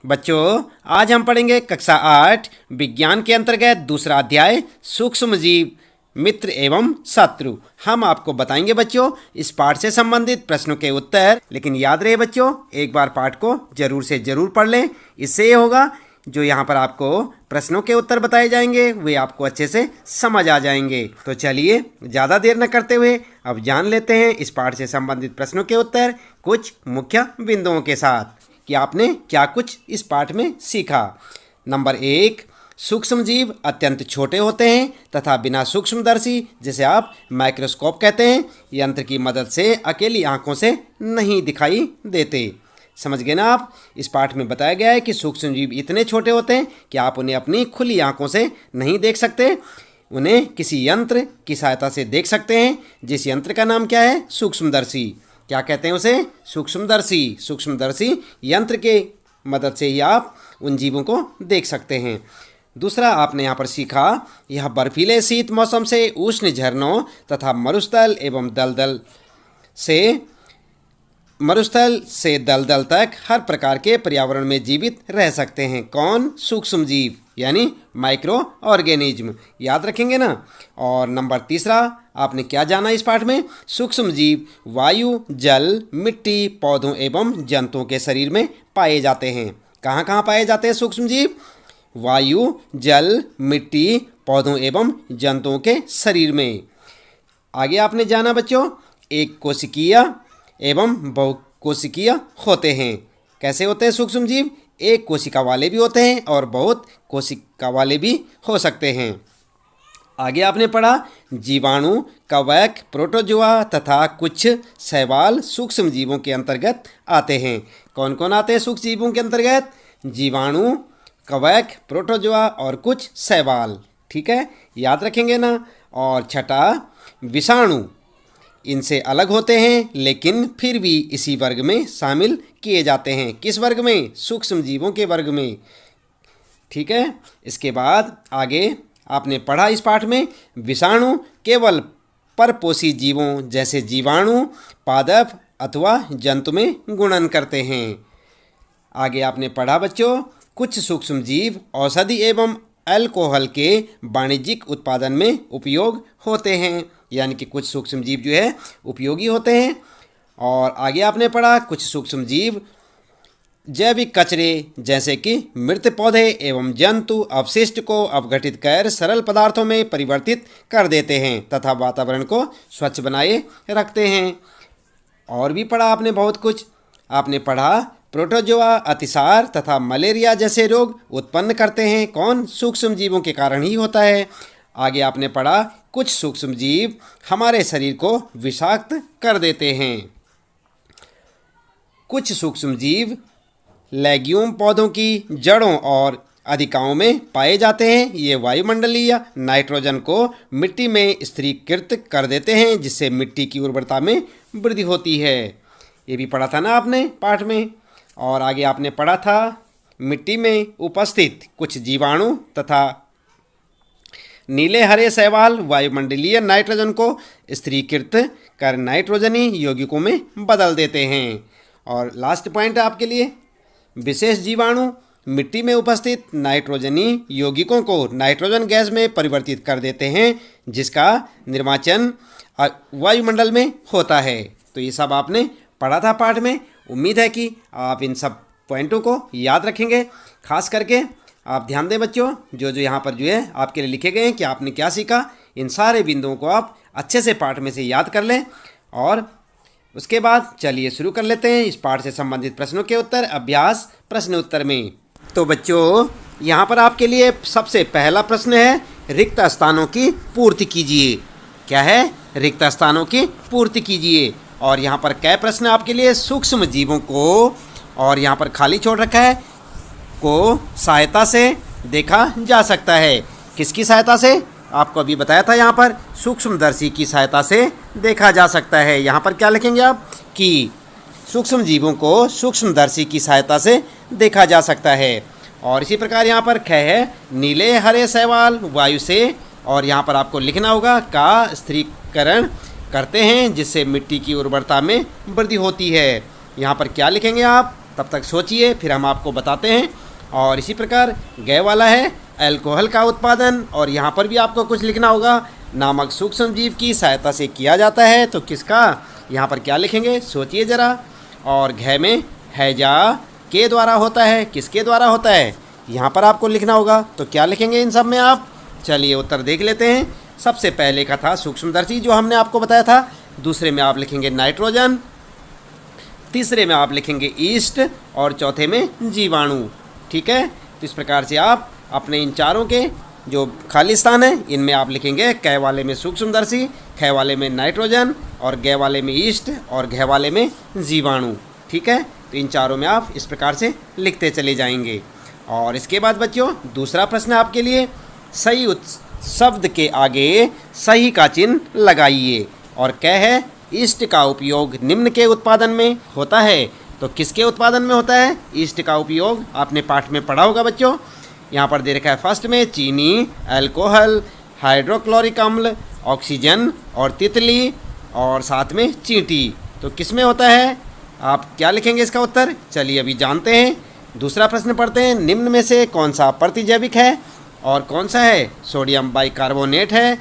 बच्चों, आज हम पढ़ेंगे कक्षा 8 विज्ञान के अंतर्गत दूसरा अध्याय सूक्ष्म जीव मित्र एवं शत्रु। हम आपको बताएंगे बच्चों इस पाठ से संबंधित प्रश्नों के उत्तर। लेकिन याद रहे बच्चों, एक बार पाठ को जरूर से जरूर पढ़ लें। इससे ये होगा जो यहाँ पर आपको प्रश्नों के उत्तर बताए जाएंगे वे आपको अच्छे से समझ आ जाएंगे। तो चलिए ज़्यादा देर न करते हुए अब जान लेते हैं इस पाठ से संबंधित प्रश्नों के उत्तर कुछ मुख्य बिंदुओं के साथ कि आपने क्या कुछ इस पाठ में सीखा। नंबर 1, सूक्ष्म जीव अत्यंत छोटे होते हैं तथा बिना सूक्ष्मदर्शी, जिसे आप माइक्रोस्कोप कहते हैं, यंत्र की मदद से अकेली आंखों से नहीं दिखाई देते। समझ गए ना आप? इस पाठ में बताया गया है कि सूक्ष्म जीव इतने छोटे होते हैं कि आप उन्हें अपनी खुली आंखों से नहीं देख सकते, उन्हें किसी यंत्र की सहायता से देख सकते हैं, जिस यंत्र का नाम क्या है? सूक्ष्मदर्शी। क्या कहते हैं उसे? सूक्ष्मदर्शी। सूक्ष्मदर्शी यंत्र के मदद से ही आप उन जीवों को देख सकते हैं। दूसरा आपने यहाँ पर सीखा, यह बर्फीले शीत मौसम से उष्ण झरनों तथा मरुस्थल से दलदल तक हर प्रकार के पर्यावरण में जीवित रह सकते हैं। कौन? सूक्ष्म जीव यानी माइक्रो ऑर्गेनिज्म। याद रखेंगे ना। और नंबर 3 आपने क्या जाना इस पाठ में? सूक्ष्म जीव वायु, जल, मिट्टी, पौधों एवं जंतुओं के शरीर में पाए जाते हैं। कहाँ कहाँ पाए जाते हैं सूक्ष्म जीव? वायु, जल, मिट्टी, पौधों एवं जंतुओं के शरीर में। आगे आपने जाना बच्चों, एक कोशिकीय एवं बहुकोशिकीय होते हैं। कैसे होते हैं सूक्ष्म जीव? एक कोशिका वाले भी होते हैं और बहुत कोशिका वाले भी हो सकते हैं। आगे आपने पढ़ा जीवाणु, कवक, प्रोटोजोआ तथा कुछ शैवाल सूक्ष्म जीवों के अंतर्गत आते हैं। कौन कौन आते हैं सूक्ष्म जीवों के अंतर्गत? जीवाणु, कवक, प्रोटोजोआ और कुछ शैवाल। ठीक है, याद रखेंगे ना। और छठा विषाणु, इनसे अलग होते हैं लेकिन फिर भी इसी वर्ग में शामिल किए जाते हैं। किस वर्ग में? सूक्ष्म जीवों के वर्ग में। ठीक है, इसके बाद आगे आपने पढ़ा इस पाठ में विषाणु केवल परपोषी जीवों जैसे जीवाणु, पादप अथवा जंतु में गुणन करते हैं। आगे आपने पढ़ा बच्चों, कुछ सूक्ष्म जीव औषधि एवं अल्कोहल के वाणिज्यिक उत्पादन में उपयोग होते हैं, यानी कि कुछ सूक्ष्म जीव जो है उपयोगी होते हैं। और आगे आपने पढ़ा कुछ सूक्ष्म जीव जैविक कचरे जैसे कि मृत पौधे एवं जंतु अवशिष्ट को अपघटित कर सरल पदार्थों में परिवर्तित कर देते हैं तथा वातावरण को स्वच्छ बनाए रखते हैं। और भी पढ़ा आपने बहुत कुछ। आपने पढ़ा प्रोटोजोआ अतिसार तथा मलेरिया जैसे रोग उत्पन्न करते हैं। कौन? सूक्ष्म जीवों के कारण ही होता है। आगे आपने पढ़ा कुछ सूक्ष्म जीव हमारे शरीर को विषाक्त कर देते हैं। कुछ सूक्ष्म जीव लेग्यूम पौधों की जड़ों और अधिकाओं में पाए जाते हैं। ये वायुमंडलीय नाइट्रोजन को मिट्टी में स्थिरीकृत कर देते हैं, जिससे मिट्टी की उर्वरता में वृद्धि होती है। ये भी पढ़ा था ना आपने पाठ में। और आगे आपने पढ़ा था मिट्टी में उपस्थित कुछ जीवाणु तथा नीले हरे शैवाल वायुमंडलीय नाइट्रोजन को स्थिरीकृत कर नाइट्रोजनी यौगिकों में बदल देते हैं। और लास्ट पॉइंट आपके लिए, विशेष जीवाणु मिट्टी में उपस्थित नाइट्रोजनी यौगिकों को नाइट्रोजन गैस में परिवर्तित कर देते हैं, जिसका निर्वाचन वायुमंडल में होता है। तो ये सब आपने पढ़ा था पाठ में। उम्मीद है कि आप इन सब पॉइंटों को याद रखेंगे। खास करके आप ध्यान दें बच्चों, जो यहाँ पर जो है आपके लिए लिखे गए हैं कि आपने क्या सीखा, इन सारे बिंदुओं को आप अच्छे से पाठ में से याद कर लें। और उसके बाद चलिए शुरू कर लेते हैं इस पाठ से संबंधित प्रश्नों के उत्तर। अभ्यास प्रश्न उत्तर में तो बच्चों यहाँ पर आपके लिए सबसे पहला प्रश्न है, रिक्त स्थानों की पूर्ति कीजिए। क्या है? रिक्त स्थानों की पूर्ति कीजिए। और यहाँ पर कै प्रश्न आपके लिए? सूक्ष्म जीवों को, और यहाँ पर खाली छोड़ रखा है, को सहायता से देखा जा सकता है। किसकी सहायता से? आपको अभी बताया था यहाँ पर सूक्ष्मदर्शी की सहायता से देखा जा सकता है। यहाँ पर क्या लिखेंगे आप कि सूक्ष्म जीवों को सूक्ष्मदर्शी की सहायता से देखा जा सकता है। और इसी प्रकार यहाँ पर ख है, नीले हरे शैवाल वायु से, और यहाँ पर आपको लिखना होगा का स्थिरीकरण करते हैं, जिससे मिट्टी की उर्वरता में वृद्धि होती है। यहाँ पर क्या लिखेंगे आप? तब तक सोचिए, फिर हम आपको बताते हैं। और इसी प्रकार ग वाला है अल्कोहल का उत्पादन, और यहाँ पर भी आपको कुछ लिखना होगा। नामक सूक्ष्म जीव की सहायता से किया जाता है, तो किसका, यहाँ पर क्या लिखेंगे सोचिए ज़रा। और घ में हैजा के द्वारा होता है, किसके द्वारा होता है यहाँ पर आपको लिखना होगा। तो क्या लिखेंगे इन सब में आप, चलिए उत्तर देख लेते हैं। सबसे पहले का था सूक्ष्मदर्शी जो हमने आपको बताया था, दूसरे में आप लिखेंगे नाइट्रोजन, तीसरे में आप लिखेंगे ईस्ट, और चौथे में जीवाणु। ठीक है, तो इस प्रकार से आप अपने इन चारों के जो खाली स्थान है इनमें आप लिखेंगे क वाले में सूक्ष्मदर्शी, ख वाले में नाइट्रोजन, और ग वाले में ईस्ट, और घ वाले में जीवाणु। ठीक है, तो इन चारों में आप इस प्रकार से लिखते चले जाएंगे। और इसके बाद बच्चों दूसरा प्रश्न आपके लिए, सही शब्द के आगे सही का चिन्ह लगाइए। और क है ईस्ट का उपयोग निम्न के उत्पादन में होता है, तो किसके उत्पादन में होता है ईस्ट का उपयोग, आपने पाठ में पढ़ा होगा बच्चों। यहाँ पर दे रखा है फर्स्ट में चीनी, अल्कोहल, हाइड्रोक्लोरिक अम्ल, ऑक्सीजन और तितली, और साथ में चींटी। तो किस में होता है, आप क्या लिखेंगे इसका उत्तर, चलिए अभी जानते हैं। दूसरा प्रश्न पढ़ते हैं, निम्न में से कौन सा प्रतिजैविक है और कौन सा है सोडियम बाइकार्बोनेट है,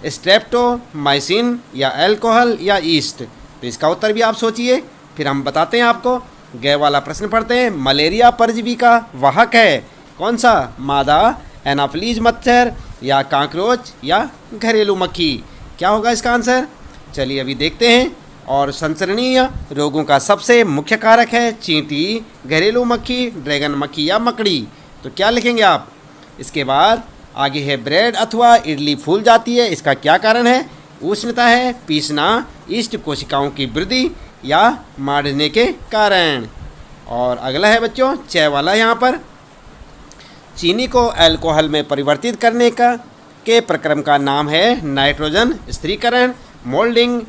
स्ट्रेप्टोमाइसिन या अल्कोहल या ईस्ट। तो इसका उत्तर भी आप सोचिए, फिर हम बताते हैं आपको। ग वाला प्रश्न पढ़ते हैं, मलेरिया परजीवी का वाहक है कौन सा, मादा, एनाफ्लीज मच्छर या कांकरोच या घरेलू मक्खी। क्या होगा इसका आंसर, चलिए अभी देखते हैं। और संचरणीय रोगों का सबसे मुख्य कारक है चींटी, घरेलू मक्खी, ड्रैगन मक्खी या मकड़ी। तो क्या लिखेंगे आप। इसके बाद आगे है ब्रेड अथवा इडली फूल जाती है, इसका क्या कारण है, उष्णता है, पीसना, ईस्ट कोशिकाओं की वृद्धि या मारने के कारण। और अगला है बच्चों च वाला, यहाँ पर चीनी को अल्कोहल में परिवर्तित करने का के प्रक्रम का नाम है नाइट्रोजन स्थिरीकरण, मोल्डिंग,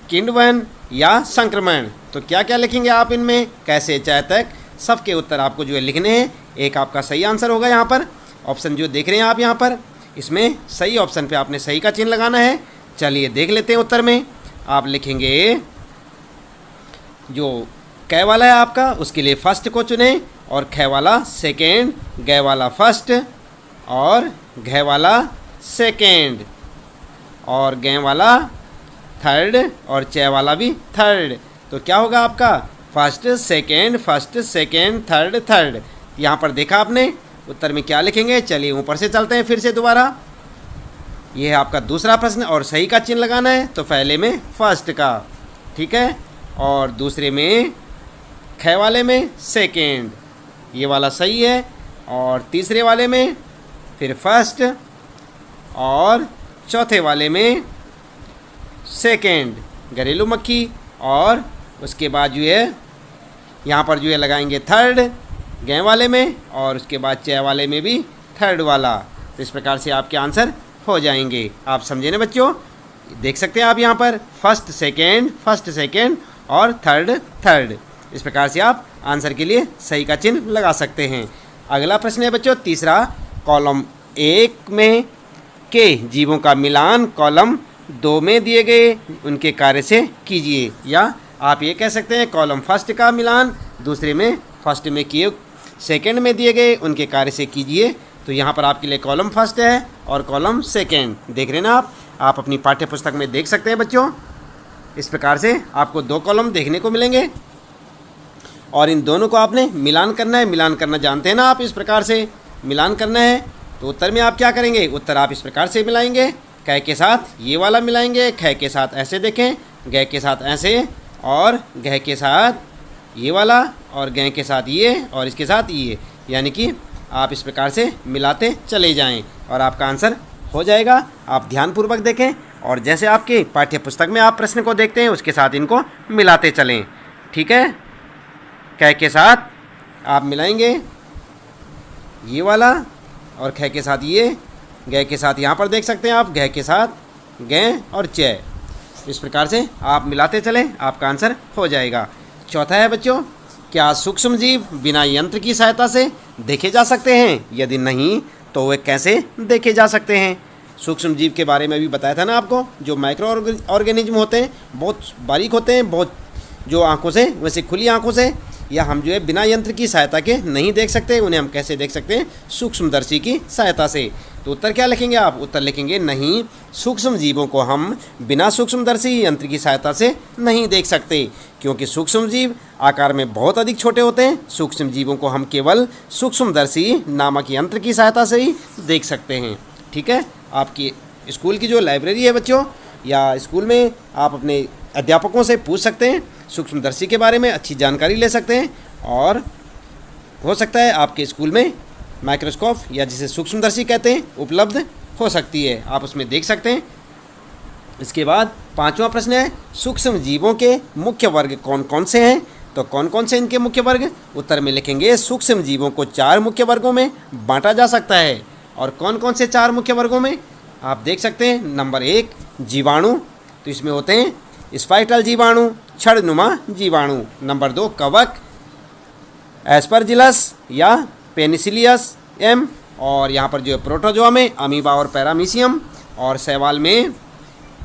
किण्वन या संक्रमण। तो क्या क्या लिखेंगे आप इनमें, कैसे चाय तक, सबके उत्तर आपको जो है लिखने हैं। एक आपका सही आंसर होगा यहाँ पर, ऑप्शन जो देख रहे हैं आप यहाँ पर, इसमें सही ऑप्शन पे आपने सही का चिन्ह लगाना है। चलिए देख लेते हैं उत्तर में, आप लिखेंगे जो क वाला है आपका उसके लिए फर्स्ट को चुनें, और ख वाला सेकेंड, ग वाला फर्स्ट, और घ वाला सेकेंड, और ग वाला थर्ड, और च वाला भी थर्ड। तो क्या होगा आपका फर्स्ट सेकेंड थर्ड थर्ड। यहाँ पर देखा आपने, उत्तर में क्या लिखेंगे, चलिए ऊपर से चलते हैं फिर से दोबारा। ये है आपका दूसरा प्रश्न, और सही का चिन्ह लगाना है। तो पहले में फर्स्ट का, ठीक है, और दूसरे में ख वाले में सेकेंड, ये वाला सही है, और तीसरे वाले में फिर फर्स्ट, और चौथे वाले में सेकेंड घरेलू मक्खी, और उसके बाद जो है यहाँ पर जो है लगाएंगे थर्ड ग वाले में, और उसके बाद च वाले में भी थर्ड वाला। तो इस प्रकार से आपके आंसर हो जाएंगे। आप समझे ना बच्चों, देख सकते हैं आप यहाँ पर फर्स्ट सेकेंड और थर्ड थर्ड। इस प्रकार से आप आंसर के लिए सही का चिन्ह लगा सकते हैं। अगला प्रश्न है बच्चों तीसरा, कॉलम 1 में के जीवों का मिलान कॉलम 2 में दिए गए उनके कार्य से कीजिए। या आप ये कह सकते हैं कॉलम फर्स्ट का मिलान दूसरे में फर्स्ट में किए सेकंड में दिए गए उनके कार्य से कीजिए। तो यहाँ पर आपके लिए कॉलम फर्स्ट है और कॉलम सेकंड देख रहे हैं ना आप अपनी पाठ्य पुस्तक में देख सकते हैं बच्चों। इस प्रकार से आपको 2 कॉलम देखने को मिलेंगे और इन दोनों को आपने मिलान करना है। मिलान करना जानते हैं ना आप, इस प्रकार से मिलान करना है। तो उत्तर में आप क्या करेंगे, उत्तर आप इस प्रकार से मिलाएंगे, क के साथ ये वाला मिलाएंगे, ख के साथ ऐसे देखें, ग के साथ ऐसे, और घ के साथ ये वाला, और ग के साथ ये, और इसके साथ ये, यानी कि आप इस प्रकार से मिलाते चले जाएं और आपका आंसर हो जाएगा। आप ध्यानपूर्वक देखें और जैसे आपकी पाठ्य पुस्तक में आप प्रश्न को देखते हैं उसके साथ इनको मिलाते चलें, ठीक है। क के साथ आप मिलाएंगे ये वाला, और ख के साथ ये, ग के साथ यहाँ पर देख सकते हैं आप, घ के साथ ग और च। इस प्रकार से आप मिलाते चलें, आपका आंसर हो जाएगा। चौथा है बच्चों, क्या सूक्ष्म जीव बिना यंत्र की सहायता से देखे जा सकते हैं? यदि नहीं तो वे कैसे देखे जा सकते हैं? सूक्ष्म जीव के बारे में भी बताया था ना आपको। जो माइक्रो ऑर्गेनिज्म होते हैं बहुत बारीक होते हैं, बहुत जो आंखों से वैसे खुली आंखों से या हम जो है बिना यंत्र की सहायता के नहीं देख सकते, उन्हें हम कैसे देख सकते हैं? सूक्ष्मदर्शी की सहायता से। तो उत्तर क्या लिखेंगे आप? उत्तर लिखेंगे नहीं, सूक्ष्म जीवों को हम बिना सूक्ष्मदर्शी यंत्र की सहायता से नहीं देख सकते, क्योंकि सूक्ष्म जीव आकार में बहुत अधिक छोटे होते हैं। सूक्ष्म जीवों को हम केवल सूक्ष्मदर्शी नामक यंत्र की सहायता से ही देख सकते हैं। ठीक है, आपकी स्कूल की जो लाइब्रेरी है बच्चों, या स्कूल में आप अपने अध्यापकों से पूछ सकते हैं, सूक्ष्मदर्शी के बारे में अच्छी जानकारी ले सकते हैं, और हो सकता है आपके स्कूल में माइक्रोस्कोप या जिसे सूक्ष्मदर्शी कहते हैं उपलब्ध हो सकती है, आप उसमें देख सकते हैं। इसके बाद 5वां प्रश्न है, सूक्ष्म जीवों के मुख्य वर्ग कौन कौन से हैं? तो कौन कौन से इनके मुख्य वर्ग? उत्तर में लिखेंगे सूक्ष्म जीवों को 4 मुख्य वर्गों में बांटा जा सकता है। और कौन कौन से 4 मुख्य वर्गों में आप देख सकते हैं? नंबर 1 जीवाणु, तो इसमें होते हैं स्पाइटल जीवाणु, छड़नुमा जीवाणु। नंबर 2 कवक, एस्परजिलस या पेनिसिलियस एम, और यहाँ पर जो है प्रोटोजोआ में अमीबा और पैरामीशियम, और शैवाल में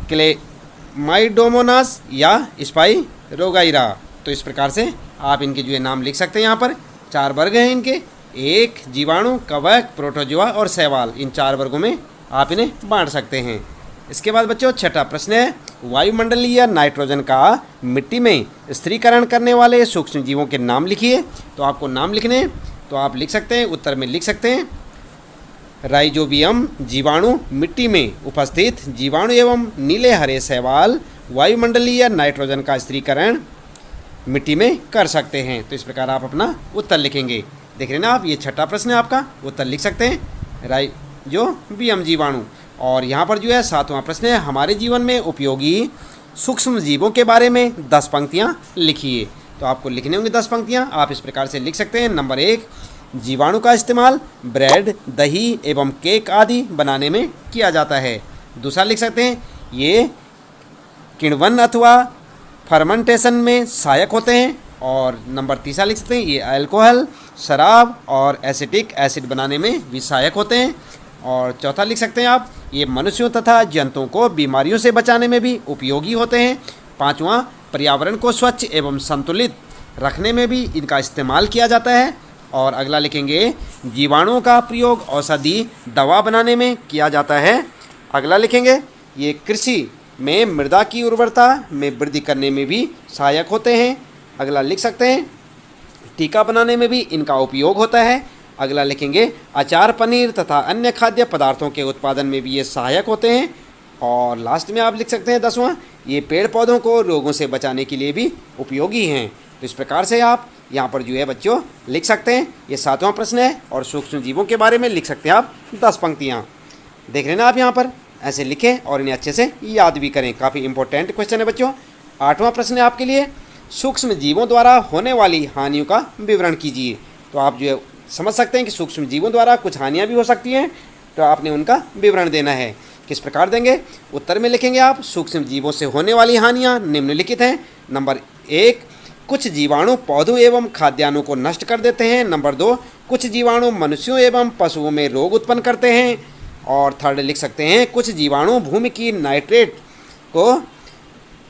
क्लेमाइडोमोनास या स्पाइरोगाइरा। तो इस प्रकार से आप इनके जो है नाम लिख सकते हैं। यहाँ पर 4 वर्ग हैं इनके, 1 जीवाणु, कवक, प्रोटोजोआ और शैवाल। इन 4 वर्गों में आप इन्हें बांट सकते हैं। इसके बाद बच्चों 6ठा प्रश्न है, वायुमंडलीय नाइट्रोजन का मिट्टी में स्थिरीकरण करने वाले सूक्ष्म जीवों के नाम लिखिए। तो आपको नाम लिखने, तो आप लिख सकते हैं, उत्तर में लिख सकते हैं राइजोबियम जीवाणु, मिट्टी में उपस्थित जीवाणु एवं नीले हरे शैवाल वायुमंडलीय नाइट्रोजन का स्थिरीकरण मिट्टी में कर सकते हैं। तो इस प्रकार आप अपना उत्तर लिखेंगे। देख रहे हैं ना आप, ये 6ठा प्रश्न है आपका, उत्तर लिख सकते हैं राइजोबियम जीवाणु। और यहाँ पर जो है 7वां प्रश्न है, हमारे जीवन में उपयोगी सूक्ष्म जीवों के बारे में 10 पंक्तियाँ लिखिए। तो आपको लिखने होंगी 10 पंक्तियाँ, आप इस प्रकार से लिख सकते हैं। नंबर 1 जीवाणु का इस्तेमाल ब्रेड, दही एवं केक आदि बनाने में किया जाता है। दूसरा लिख सकते हैं, ये किण्वन अथवा फर्मेंटेशन में सहायक होते हैं। और नंबर 3 लिख सकते हैं, ये अल्कोहल, शराब और एसिटिक एसिड बनाने में भी सहायक होते हैं। और चौथा लिख सकते हैं आप, ये मनुष्यों तथा जंतुओं को बीमारियों से बचाने में भी उपयोगी होते हैं। 5वां पर्यावरण को स्वच्छ एवं संतुलित रखने में भी इनका इस्तेमाल किया जाता है। और अगला लिखेंगे, जीवाणुओं का प्रयोग औषधि दवा बनाने में किया जाता है। अगला लिखेंगे, ये कृषि में मृदा की उर्वरता में वृद्धि करने में भी सहायक होते हैं। अगला लिख सकते हैं, टीका बनाने में भी इनका उपयोग होता है। अगला लिखेंगे, अचार, पनीर तथा अन्य खाद्य पदार्थों के उत्पादन में भी ये सहायक होते हैं। और लास्ट में आप लिख सकते हैं 10वां, ये पेड़ पौधों को रोगों से बचाने के लिए भी उपयोगी हैं। तो इस प्रकार से आप यहाँ पर जो है बच्चों लिख सकते हैं। ये 7वां प्रश्न है, और सूक्ष्म जीवों के बारे में लिख सकते हैं आप 10 पंक्तियाँ। देख रहे हैं ना आप, यहाँ पर ऐसे लिखें और इन्हें अच्छे से याद भी करें। काफ़ी इंपॉर्टेंट क्वेश्चन है बच्चों। 8वां प्रश्न है आपके लिए, सूक्ष्म जीवों द्वारा होने वाली हानियों का विवरण कीजिए। तो आप जो है समझ सकते हैं कि सूक्ष्म जीवों द्वारा कुछ हानियाँ भी हो सकती हैं, तो आपने उनका विवरण देना है। किस प्रकार देंगे? उत्तर में लिखेंगे आप, सूक्ष्म जीवों से होने वाली हानियाँ निम्नलिखित हैं। नंबर 1, कुछ जीवाणु पौधों एवं खाद्यान्नों को नष्ट कर देते हैं। नंबर 2, कुछ जीवाणु मनुष्यों एवं पशुओं में रोग उत्पन्न करते हैं। और थर्ड लिख सकते हैं, कुछ जीवाणु भूमि की नाइट्रेट को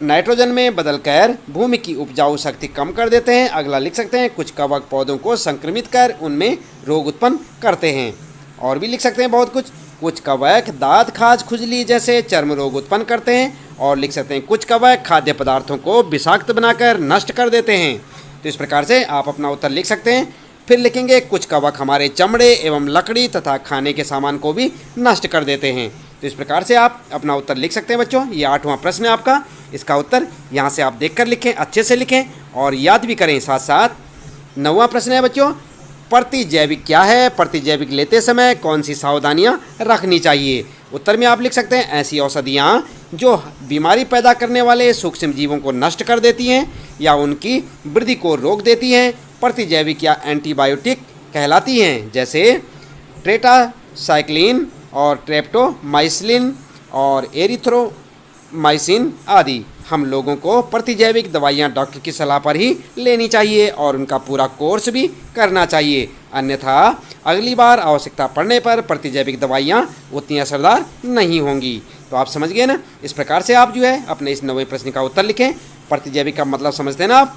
नाइट्रोजन में बदलकर भूमि की उपजाऊ शक्ति कम कर देते हैं। अगला लिख सकते हैं, कुछ कवक पौधों को संक्रमित कर उनमें रोग उत्पन्न करते हैं। और भी लिख सकते हैं बहुत कुछ कवक दांत, खाज, खुजली जैसे चर्म रोग उत्पन्न करते हैं। और लिख सकते हैं, कुछ कवक खाद्य पदार्थों को विषाक्त बनाकर नष्ट कर देते हैं। तो इस प्रकार से आप अपना उत्तर लिख सकते हैं। फिर लिखेंगे, कुछ कवक हमारे चमड़े एवं लकड़ी तथा खाने के सामान को भी नष्ट कर देते हैं। तो इस प्रकार से आप अपना उत्तर लिख सकते हैं बच्चों। ये 8वां प्रश्न है आपका। इसका उत्तर यहाँ से आप देखकर लिखें, अच्छे से लिखें और याद भी करें साथ साथ। 9वां प्रश्न है बच्चों, प्रतिजैविक क्या है? प्रतिजैविक लेते समय कौन सी सावधानियाँ रखनी चाहिए? उत्तर में आप लिख सकते हैं, ऐसी औषधियाँ जो बीमारी पैदा करने वाले सूक्ष्म जीवों को नष्ट कर देती हैं या उनकी वृद्धि को रोक देती हैं, प्रतिजैविक या एंटीबायोटिक कहलाती हैं, जैसे टेट्रासाइक्लिन और ट्रेप्टोमाइसिलिन और एरिथ्रोमाइसिन आदि। हम लोगों को प्रतिजैविक दवाइयाँ डॉक्टर की सलाह पर ही लेनी चाहिए और उनका पूरा कोर्स भी करना चाहिए, अन्यथा अगली बार आवश्यकता पड़ने पर प्रतिजैविक दवाइयाँ उतनी असरदार नहीं होंगी। तो आप समझ गए ना। इस प्रकार से आप जो है अपने इस 9वें प्रश्न का उत्तर लिखें। प्रतिजैविक का मतलब समझते हैं ना आप?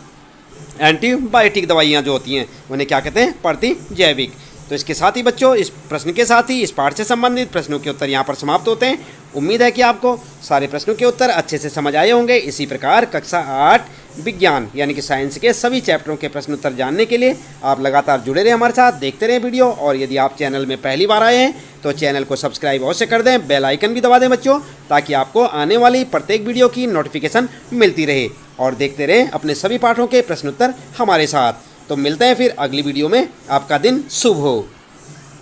एंटीबायोटिक दवाइयाँ जो होती हैं उन्हें क्या कहते हैं? प्रतिजैविक। तो इसके साथ ही बच्चों, इस प्रश्न के साथ ही इस पाठ से संबंधित प्रश्नों के उत्तर यहाँ पर समाप्त होते हैं। उम्मीद है कि आपको सारे प्रश्नों के उत्तर अच्छे से समझ आए होंगे। इसी प्रकार कक्षा 8 विज्ञान यानी कि साइंस के सभी चैप्टरों के प्रश्न उत्तर जानने के लिए आप लगातार जुड़े रहें हमारे साथ, देखते रहें वीडियो। और यदि आप चैनल में पहली बार आए हैं तो चैनल को सब्सक्राइब अवश्य कर दें, बेल आइकन भी दबा दें बच्चों, ताकि आपको आने वाली प्रत्येक वीडियो की नोटिफिकेशन मिलती रहे। और देखते रहें अपने सभी पाठों के प्रश्न उत्तर हमारे साथ। तो मिलते हैं फिर अगली वीडियो में। आपका दिन शुभ हो।